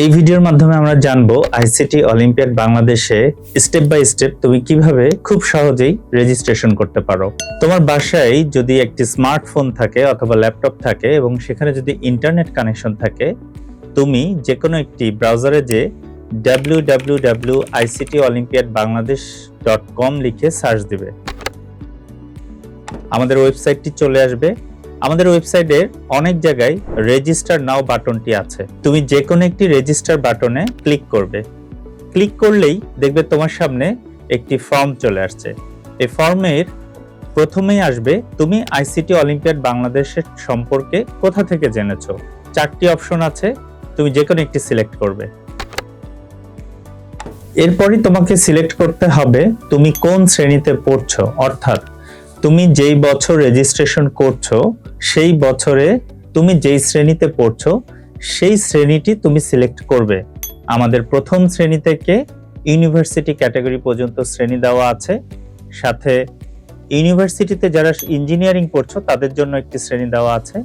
এই ভিডিওর মাধ্যমে আমরা জানবো আইসিটি অলিম্পিয়াড বাংলাদেশে স্টেপ বাই স্টেপ তুমি কিভাবে খুব সহজেই রেজিস্ট্রেশন করতে পারো। তোমার বাসায় যদি একটি স্মার্টফোন থাকে অথবা ল্যাপটপ থাকে এবং সেখানে যদি ইন্টারনেট কানেকশন থাকে, তুমি যে কোনো একটি ব্রাউজারে যে www.ictolympiadbangladesh.com লিখে সার্চ দিবে, আমাদের ওয়েবসাইটটি চলে আসবে। আমাদের ওয়েবসাইটে অনেক জায়গায় রেজিস্টার নাও বাটনটি আছে, তুমি যে কোনো একটি রেজিস্টার বাটনে ক্লিক করবে। ক্লিক করলেই দেখবে তোমার সামনে একটি ফর্ম চলে আসছে। এই ফর্মের প্রথমেই আসবে তুমি আইসিটি অলিম্পিয়াড বাংলাদেশের সম্পর্কে কোথা থেকে জেনেছো। 4টি অপশন আছে, তুমি যে কোনো একটি সিলেক্ট করবে। এরপরই তোমাকে সিলেক্ট করতে হবে তুমি কোন শ্রেণীতে পড়ছো, অর্থাৎ তুমি যেই বছর রেজিস্ট্রেশন করছো সেই বছরে তুমি যেই শ্রেণীতে পড়ছো সেই শ্রেণীটি তুমি সিলেক্ট করবে। আমাদের প্রথম শ্রেণী থেকে ইউনিভার্সিটি ক্যাটাগরি পর্যন্ত শ্রেণী দেওয়া আছে, সাথে ইউনিভার্সিটিতে যারা ইঞ্জিনিয়ারিং পড়ছো তাদের জন্য একটি শ্রেণী দেওয়া আছে,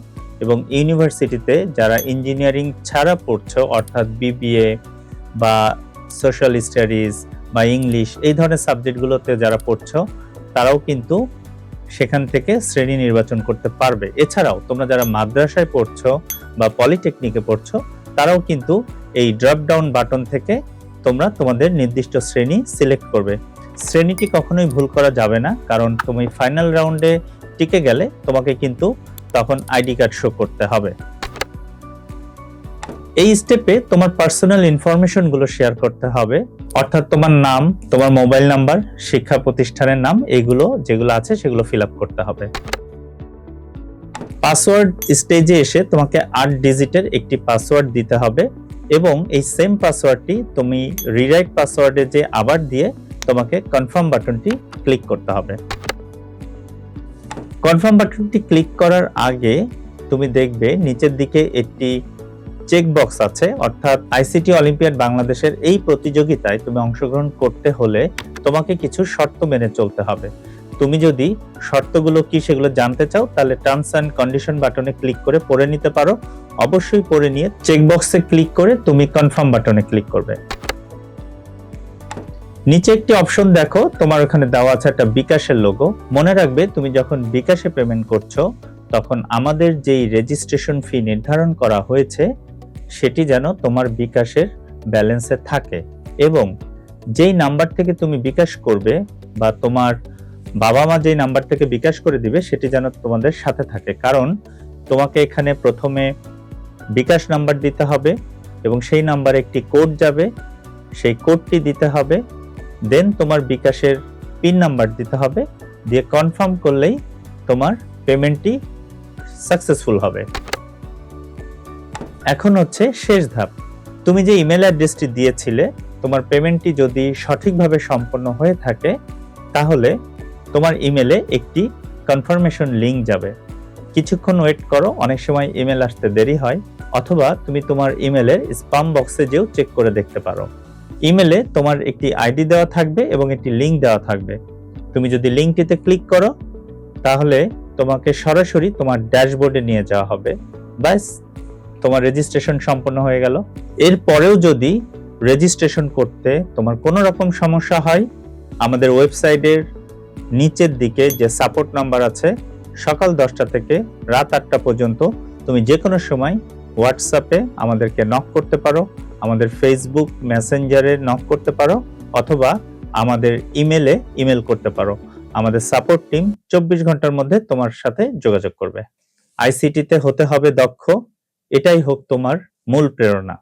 এবং ইউনিভার্সিটিতে যারা ইঞ্জিনিয়ারিং ছাড়া পড়ছো অর্থাৎ বিবিএ বা সোশ্যাল স্টাডিজ বা ইংলিশ এই ধরনের সাবজেক্টগুলোতে যারা পড়ছো তারাও কিন্তু সেখান থেকে শ্রেণী নির্বাচন করতে পারবে। এছাড়াও তোমরা যারা মাদ্রাসায় পড়ছো বা পলিটেকনিকে পড়ছো তারাও কিন্তু এই ড্রপ ডাউন বাটন থেকে তোমরা তোমাদের নির্দিষ্ট শ্রেণী সিলেক্ট করবে। শ্রেণীটি কখনোই ভুল করা যাবে না, কারণ তুমি ফাইনাল রাউন্ডে টিকে গেলে তোমাকে কিন্তু তখন আইডি কার্ড শো করতে হবে। এই স্টেপে তোমার পার্সোনাল ইনফরমেশন গুলো শেয়ার করতে হবে, অর্থাৎ তোমার নাম, তোমার মোবাইল নাম্বার, শিক্ষা প্রতিষ্ঠানের নাম, এইগুলো যেগুলো আছে সেগুলো ফিল আপ করতে হবে। পাসওয়ার্ড স্টেজে এসে তোমাকে 8 ডিজিটের একটি পাসওয়ার্ড দিতে হবে, এবং এই সেম পাসওয়ার্ডটি তুমি রিরাইট পাসওয়ার্ডে যে আবার দিয়ে তোমাকে কনফার্ম বাটনটি ক্লিক করতে হবে। কনফার্ম বাটনটি ক্লিক করার আগে তুমি দেখবে নিচের দিকে একটি চেকবক্স আছে, অর্থাৎ আইসিটি অলিম্পিয়াড বাংলাদেশের এই প্রতিযোগিতায় তুমি অংশগ্রহণ করতে হলে তোমাকে কিছু শর্ত মেনে চলতে হবে। তুমি যদি শর্তগুলো কি সেগুলো জানতে চাও তাহলে টার্মস অ্যান্ড কন্ডিশন বাটনে ক্লিক করে পড়ে নিতে পারো। অবশ্যই পড়ে নিয়ে চেকবক্সে ক্লিক করে তুমি কনফার্ম বাটনে ক্লিক করবে। নিচে একটি অপশন দেখো, তোমার ওখানে দেওয়া আছে একটা বিকাশের লোগো। মনে রাখবে তুমি যখন বিকাশে পেমেন্ট করছো তখন আমাদের যেই রেজিস্ট্রেশন ফি নির্ধারণ করা হয়েছে সেটি যেন তোমার বিকাশের ব্যালেন্সে থাকে, এবং যেই নাম্বার থেকে তুমি বিকাশ করবে বা তোমার বাবা মা যেই নাম্বার থেকে বিকাশ করে দিবে সেটি যেন তোমাদের সাথে থাকে। কারণ তোমাকে এখানে প্রথমে বিকাশ নাম্বার দিতে হবে এবং সেই নাম্বারে একটি কোড যাবে, সেই কোডটি দিতে হবে, দেন তোমার বিকাশের পিন নাম্বার দিতে হবে, দিয়ে কনফার্ম করলেই তোমার পেমেন্টটি সাকসেসফুল হবে। এখন হচ্ছে শেষ ধাপ, তুমি যে ইমেল অ্যাড্রেসটি দিয়েছিলে তোমার পেমেন্টটি যদি সঠিকভাবে সম্পন্ন হয়ে থাকে তাহলে তোমার ইমেলে একটি কনফার্মেশন লিংক যাবে। কিছুক্ষণ ওয়েট করো, অনেক সময় ইমেল আসতে দেরি হয়, অথবা তুমি তোমার ইমেলের স্প্যাম বক্সে যেও চেক করে দেখতে পারো। ইমেলে তোমার একটি আইডি দেওয়া থাকবে এবং একটি লিংক দেওয়া থাকবে। তুমি যদি লিংকটিতে ক্লিক করো তাহলে তোমাকে সরাসরি তোমার ড্যাশবোর্ডে নিয়ে যাওয়া হবে। ব্যাস, তোমার রেজিস্ট্রেশন সম্পন্ন হয়ে গেল। এরপরেও যদি রেজিস্ট্রেশন করতে তোমার কোনো রকম সমস্যা হয়, আমাদের ওয়েবসাইটের নিচের দিকে যে সাপোর্ট নাম্বার আছে, সকাল 10টা থেকে রাত 8টা পর্যন্ত তুমি যে কোনো সময় হোয়াটসঅ্যাপে আমাদেরকে নক করতে পারো, আমাদের ফেসবুক মেসেঞ্জারে নক করতে পারো, অথবা আমাদের ইমেলে ইমেল করতে পারো। আমাদের সাপোর্ট টিম 24 ঘন্টার মধ্যে তোমার সাথে যোগাযোগ করবে। আইসিটিতে হতে হবে দক্ষ, এটাই হোক তোমার মূল প্রেরণা।